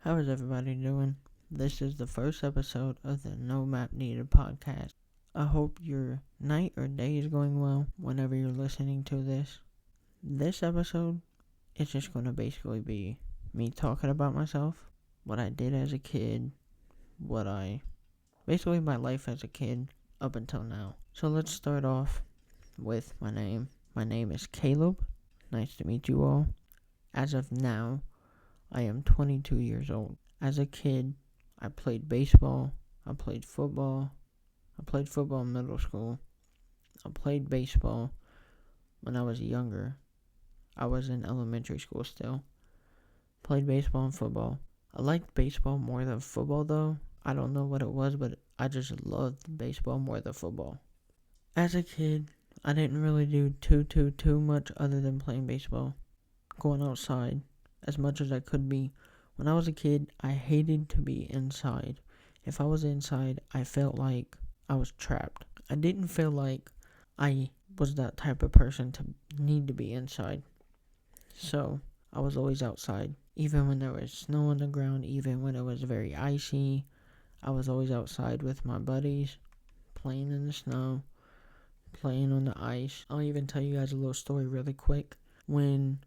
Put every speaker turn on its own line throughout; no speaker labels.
How is everybody doing? This is the first episode of the NoMapNeeded podcast. I hope your night or day is going well whenever you're listening to this. This episode is just going to basically be me talking about myself, what I did as a kid, basically my life as a kid up until now. So let's start off with my name. My name is Caleb. Nice to meet you all. As of now, I am 22 years old. As a kid, I played baseball, I played football in middle school, I played baseball when I was younger. I was in elementary school still. Played baseball and football. I liked baseball more than football though. I don't know what it was, but I just loved baseball more than football. As a kid, I didn't really do too much other than playing baseball, going outside as much as I could be. When I was a kid, I hated to be inside. If I was inside, I felt like I was trapped. I didn't feel like I was that type of person to need to be inside. So, I was always outside. Even when there was snow on the ground, even when it was very icy, I was always outside with my buddies, playing in the snow, playing on the ice. I'll even tell you guys a little story really quick. When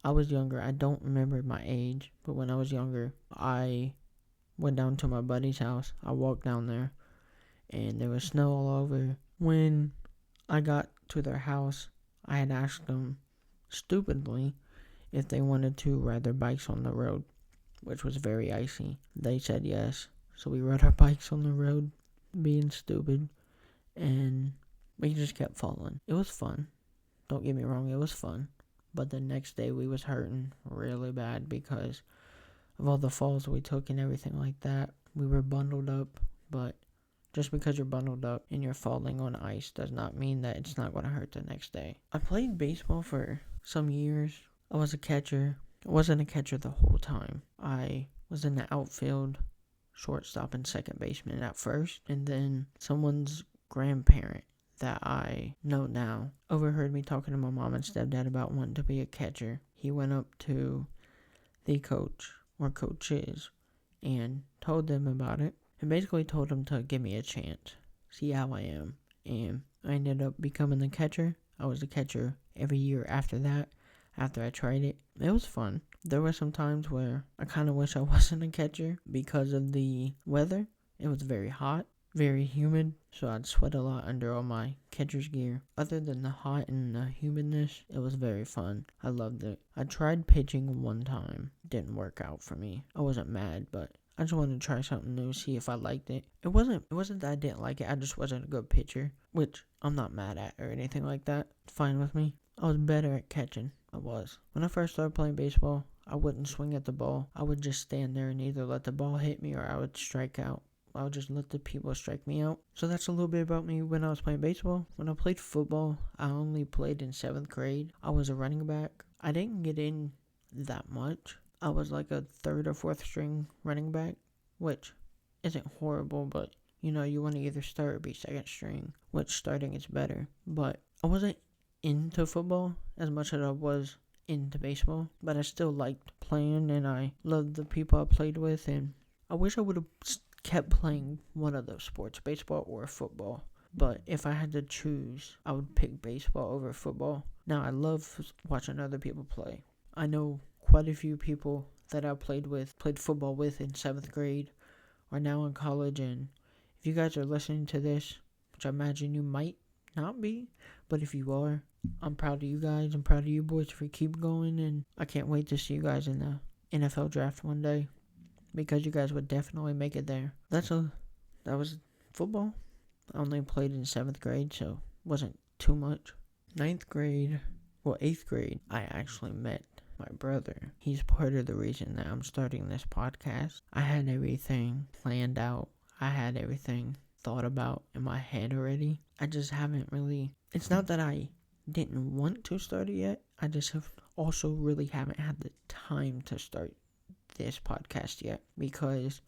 I was younger, I don't remember my age, but when I was younger, I went down to my buddy's house. I walked down there, and there was snow all over. When I got to their house, I had asked them, stupidly, if they wanted to ride their bikes on the road, which was very icy. They said yes, so we rode our bikes on the road, being stupid, and we just kept falling. It was fun. Don't get me wrong, it was fun. But the next day we was hurting really bad because of all the falls we took and everything like that. We were bundled up, but just because you're bundled up and you're falling on ice does not mean that it's not going to hurt the next day. I played baseball for some years. I was a catcher. I wasn't a catcher the whole time. I was in the outfield, shortstop, and second baseman at first, and then someone's grandparent that I know now overheard me talking to my mom and stepdad about wanting to be a catcher. He went up to the coach or coaches and told them about it and basically told them to give me a chance, see how I am. And I ended up becoming the catcher. I was the catcher every year after that, after I tried it. It was fun. There were some times where I kind of wish I wasn't a catcher because of the weather. It was very hot, very humid, so I'd sweat a lot under all my catcher's gear. Other than the hot and the humidness, it was very fun. I loved it. I tried pitching one time. Didn't work out for me. I wasn't mad, but I just wanted to try something new, see if I liked it. It wasn't that I didn't like it, I just wasn't a good pitcher, which I'm not mad at or anything like that. It's fine with me. I was better at catching. I was. When I first started playing baseball, I wouldn't swing at the ball. I would just stand there and either let the ball hit me or I would strike out. I would just let the people strike me out. So that's a little bit about me when I was playing baseball. When I played football, I only played in 7th grade. I was a running back. I didn't get in that much. I was like a 3rd or 4th string running back, which isn't horrible, but you want to either start or be 2nd string, which starting is better. But I wasn't into football as much as I was into baseball, but I still liked playing and I loved the people I played with, and I wish I would have kept playing one of those sports, baseball or football. But if I had to choose, I would pick baseball over football. Now, I love watching other people play. I know quite a few people that I played football with in 7th grade, are now in college, and if you guys are listening to this, which I imagine you might not be, but if you are, I'm proud of you guys. I'm proud of you boys for keep going, and I can't wait to see you guys in the NFL draft one day, because you guys would definitely make it there. That was football. I only played in 7th grade, so wasn't too much. 8th grade, I actually met my brother. He's part of the reason that I'm starting this podcast. I had everything planned out. I had everything thought about in my head already. I just haven't really... It's not that I didn't want to start it yet. I just also really haven't had the time to start this podcast yet because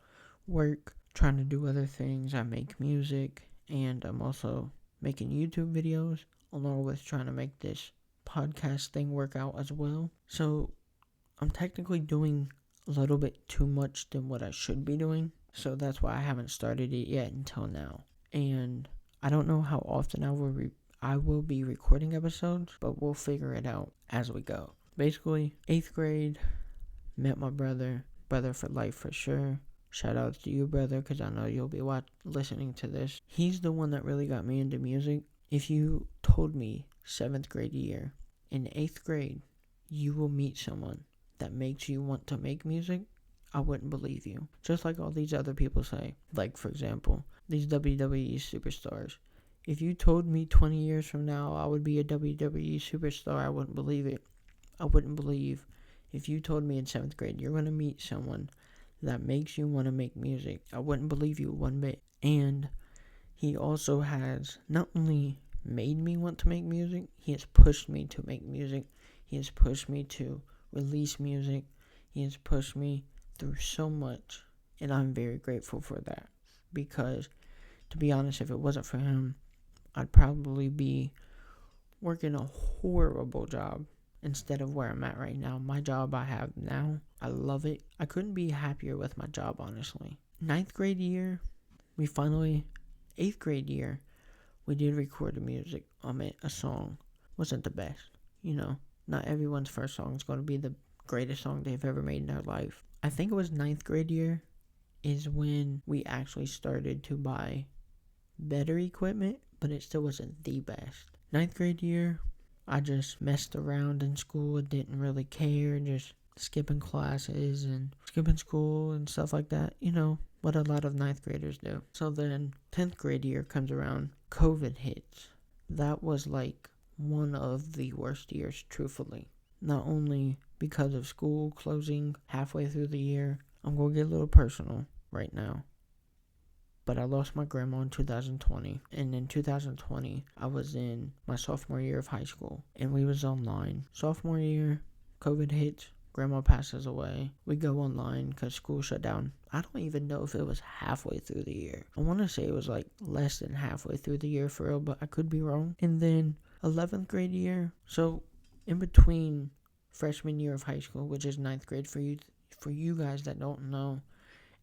work, trying to do other things. I make music and I'm also making YouTube videos along with trying to make this podcast thing work out as well. So I'm technically doing a little bit too much than what I should be doing. So that's why I haven't started it yet until now. And I don't know how often I will be recording episodes, but we'll figure it out as we go. Basically, 8th grade, met my brother for life for sure. Shout out to you, brother, because I know you'll be listening to this. He's the one that really got me into music. If you told me 7th grade year, in 8th grade, you will meet someone that makes you want to make music, I wouldn't believe you. Just like all these other people say. Like, for example, these WWE superstars. If you told me 20 years from now I would be a WWE superstar, I wouldn't believe it. I wouldn't believe if you told me in 7th grade you're going to meet someone that makes you want to make music. I wouldn't believe you one bit. And he also has not only made me want to make music, he has pushed me to make music. He has pushed me to release music. He has pushed me through so much. And I'm very grateful for that. Because, to be honest, if it wasn't for him, I'd probably be working a horrible job instead of where I'm at right now. My job I have now, I love it. I couldn't be happier with my job, honestly. 9th grade year, 8th grade year, we did record a song. Wasn't the best, Not everyone's first song is going to be the greatest song they've ever made in their life. I think it was 9th grade year is when we actually started to buy better equipment, but it still wasn't the best. 9th grade year, I just messed around in school, didn't really care, just skipping classes and skipping school and stuff like that. What a lot of 9th graders do. So then 10th grade year comes around, COVID hits. That was like one of the worst years, truthfully. Not only because of school closing halfway through the year, I'm going to get a little personal right now. But I lost my grandma in 2020. And in 2020, I was in my sophomore year of high school. And we was online. Sophomore year, COVID hits. Grandma passes away. We go online because school shut down. I don't even know if it was halfway through the year. I want to say it was like less than halfway through the year for real, but I could be wrong. And then 11th grade year. So in between freshman year of high school, which is 9th grade for you guys that don't know,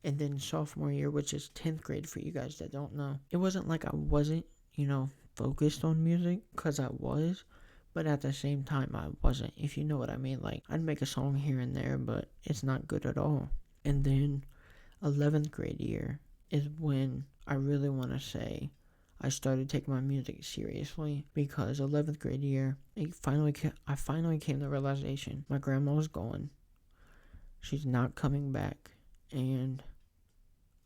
and then sophomore year, which is 10th grade for you guys that don't know. It wasn't like I wasn't, focused on music, because I was, but at the same time, I wasn't, if you know what I mean. Like, I'd make a song here and there, but it's not good at all. And then 11th grade year is when I really want to say I started taking my music seriously, because 11th grade year, I finally came to the realization my grandma was gone. She's not coming back, and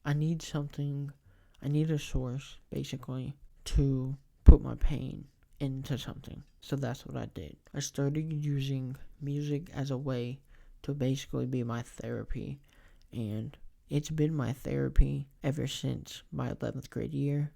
I need a source, basically, to put my pain into something. So that's what I did. I started using music as a way to basically be my therapy. And it's been my therapy ever since my 11th grade year.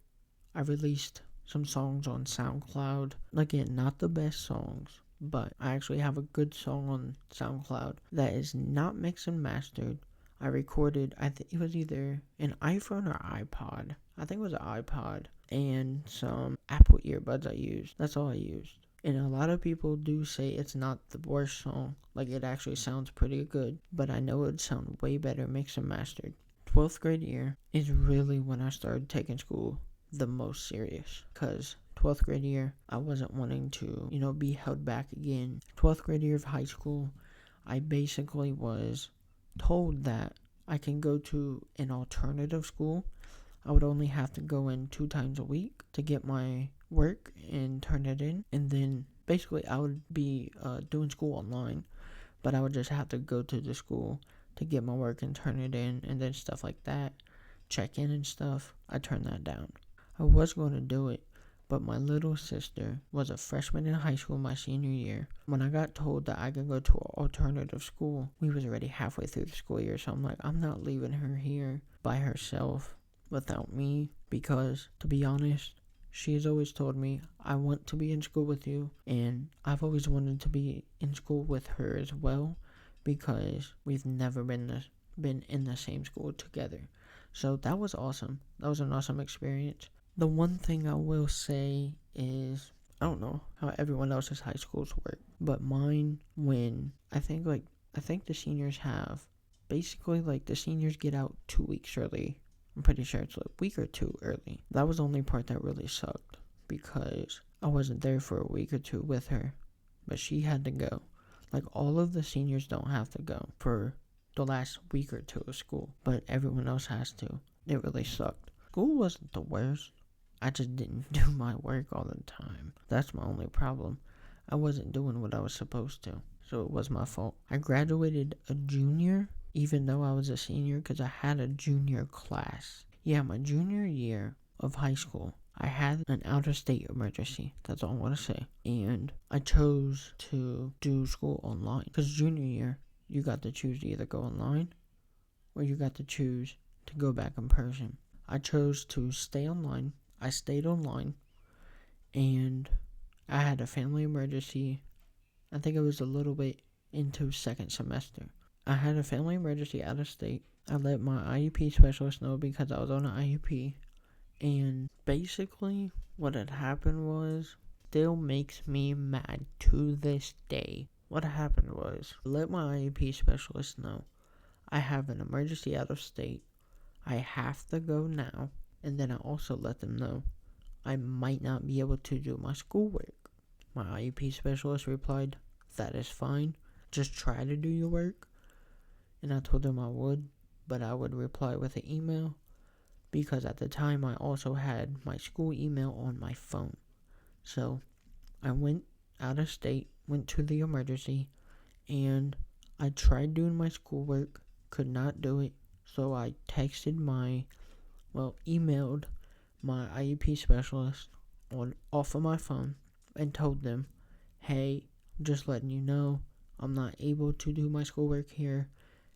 I released some songs on SoundCloud. Again, not the best songs, but I actually have a good song on SoundCloud that is not mixed and mastered. I recorded, it was either an iPhone or iPod. I think it was an iPod. And some Apple earbuds I used. That's all I used. And a lot of people do say it's not the worst song. Like, it actually sounds pretty good. But I know it would sound way better mixed and mastered. 12th grade year is really when I started taking school the most serious. Because 12th grade year, I wasn't wanting to, be held back again. 12th grade year of high school, I basically was told that I can go to an alternative school. I would only have to go in 2 times a week to get my work and turn it in. And then basically I would be doing school online, but I would just have to go to the school to get my work and turn it in, and then stuff like that, check in and stuff. I turned that down. I was going to do it, but my little sister was a freshman in high school my senior year. When I got told that I could go to an alternative school, we was already halfway through the school year, so I'm like, I'm not leaving her here by herself without me, because, to be honest, she has always told me, I want to be in school with you, and I've always wanted to be in school with her as well, because we've never been in the same school together. So that was awesome. That was an awesome experience. The one thing I will say is, I don't know how everyone else's high schools work, but mine, I think the seniors have basically like the seniors get out 2 weeks early. I'm pretty sure it's a week or two early. That was the only part that really sucked because I wasn't there for a week or two with her, but she had to go. Like, all of the seniors don't have to go for the last week or two of school, but everyone else has to. It really sucked. School wasn't the worst. I just didn't do my work all the time. That's my only problem. I wasn't doing what I was supposed to, so it was my fault. I graduated a junior, even though I was a senior, because I had a junior class. Yeah, my junior year of high school, I had an out-of-state emergency. That's all I want to say. And I chose to do school online. Because junior year, you got to choose to either go online or you got to choose to go back in person. I chose to stay online. I stayed online. And I had a family emergency. I think it was a little bit into second semester. I had a family emergency out of state. I let my IEP specialist know because I was on an IEP. And basically, what had happened was, still makes me mad to this day. What happened was, I let my IEP specialist know I have an emergency out of state. I have to go now. And then I also let them know I might not be able to do my schoolwork. My IEP specialist replied, "That is fine. Just try to do your work." And I told them I would, but I would reply with an email. Because at the time I also had my school email on my phone. So I went out of state, went to the emergency, and I tried doing my schoolwork, could not do it. So I emailed my IEP specialist off of my phone and told them, "Hey, just letting you know, I'm not able to do my schoolwork here.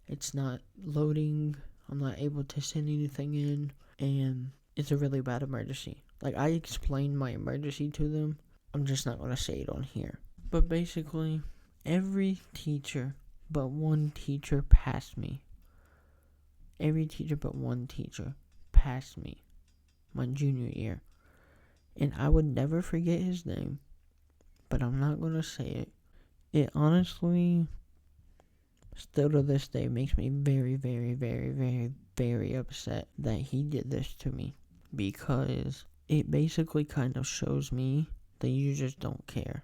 It's not loading. I'm not able to send anything in. And it's a really bad emergency." Like, I explained my emergency to them. I'm just not going to say it on here. But basically, every teacher but one teacher passed me. Every teacher but one teacher passed me my junior year. And I would never forget his name, but I'm not going to say it. It honestly, still to this day, makes me very, very, very, very, very upset that he did this to me. Because it basically kind of shows me that you just don't care.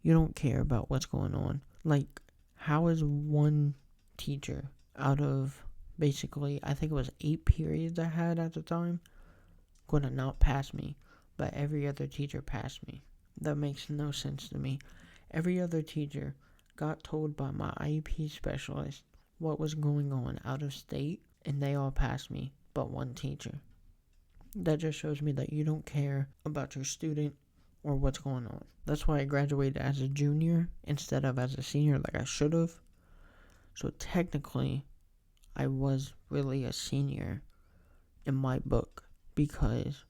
You don't care about what's going on. Like, how is one teacher out of basically, I think it was 8 periods I had at the time, going to not pass me, but every other teacher passed me? That makes no sense to me. Every other teacher got told by my IEP specialist what was going on out of state, and they all passed me, but one teacher. That just shows me that you don't care about your student or what's going on. That's why I graduated as a junior instead of as a senior like I should have. So technically, I was really a senior in my book because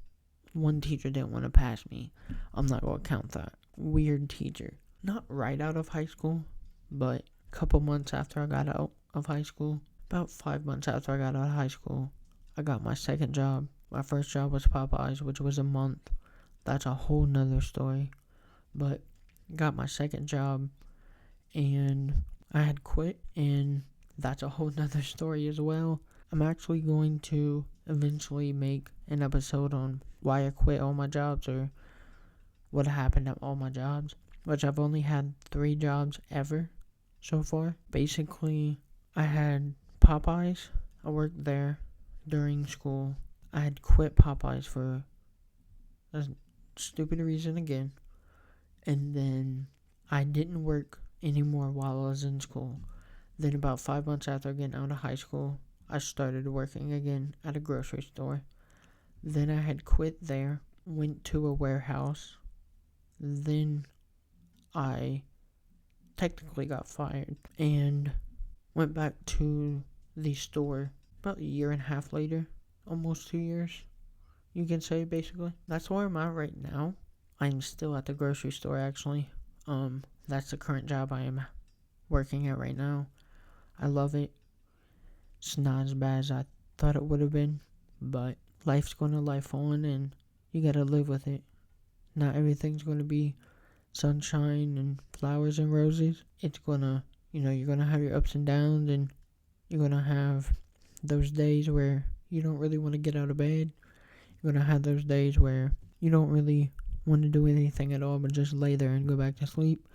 one teacher didn't want to pass me. I'm not going to count that. Weird teacher. Not right out of high school, but a couple months after I got out of high school, about 5 months after I got out of high school, I got my second job. My first job was Popeyes, which was a month. That's a whole nother story. But got my second job, and I had quit, and that's a whole nother story as well. I'm actually going to eventually make an episode on why I quit all my jobs or what happened at all my jobs, which I've only had 3 jobs ever so far. Basically, I had Popeyes. I worked there during school. I had quit Popeyes for a stupid reason again. And then I didn't work anymore while I was in school. Then about 5 months after getting out of high school, I started working again at a grocery store. Then I had quit there, went to a warehouse. Then I technically got fired and went back to the store about a year and a half later. Almost 2 years, you can say, basically. That's where I'm at right now. I'm still at the grocery store, actually. That's the current job I am working at right now. I love it. It's not as bad as I thought it would have been, but life's going to life on, and you gotta live with it. Not everything's going to be sunshine and flowers and roses. It's gonna, you're gonna have your ups and downs, and You're going to have those days where you don't really want to get out of bed. You're going to have those days where you don't really want to do anything at all but just lay there and go back to sleep.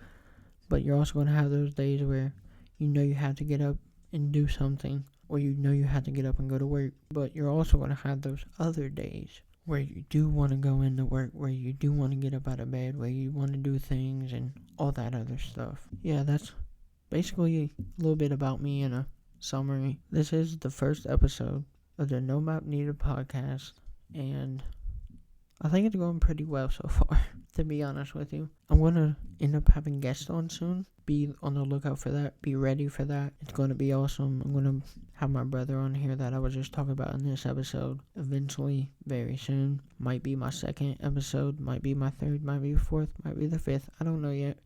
But you're also going to have those days where you know you have to get up and do something, or you know you have to get up and go to work. But you're also going to have those other days where you do want to go into work, where you do want to get up out of bed, where you want to do things and all that other stuff. Yeah, that's basically a little bit about me in a summary. This is the first episode of the NoMapNeeded podcast, and I think it's going pretty well so far, to be honest with you. I'm going to end up having guests on soon. Be on the lookout for that. Be ready for that. It's going to be awesome. I'm going to have my brother on here that I was just talking about in this episode eventually, very soon. Might be my second episode. Might be my third. Might be the fourth. Might be the fifth. I don't know yet.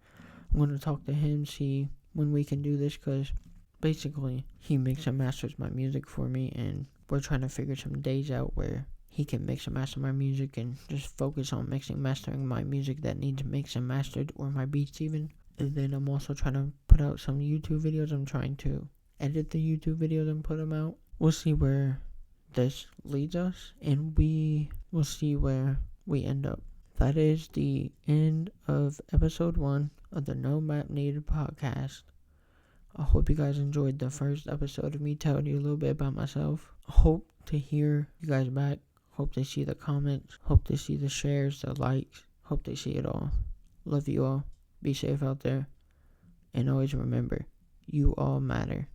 I'm going to talk to him, see when we can do this, because basically he mixes and masters my music for me, and we're trying to figure some days out where he can mix and master my music and just focus on mixing and mastering my music that needs mixed and mastered, or my beats even. And then I'm also trying to put out some YouTube videos. I'm trying to edit the YouTube videos and put them out. We'll see where this leads us, and we will see where we end up. That is the end of episode 1 of the No Map Needed podcast. I hope you guys enjoyed the first episode of me telling you a little bit about myself. I hope to hear you guys back. Hope to see the comments. Hope to see the shares, the likes. Hope to see it all. Love you all. Be safe out there. And always remember, you all matter.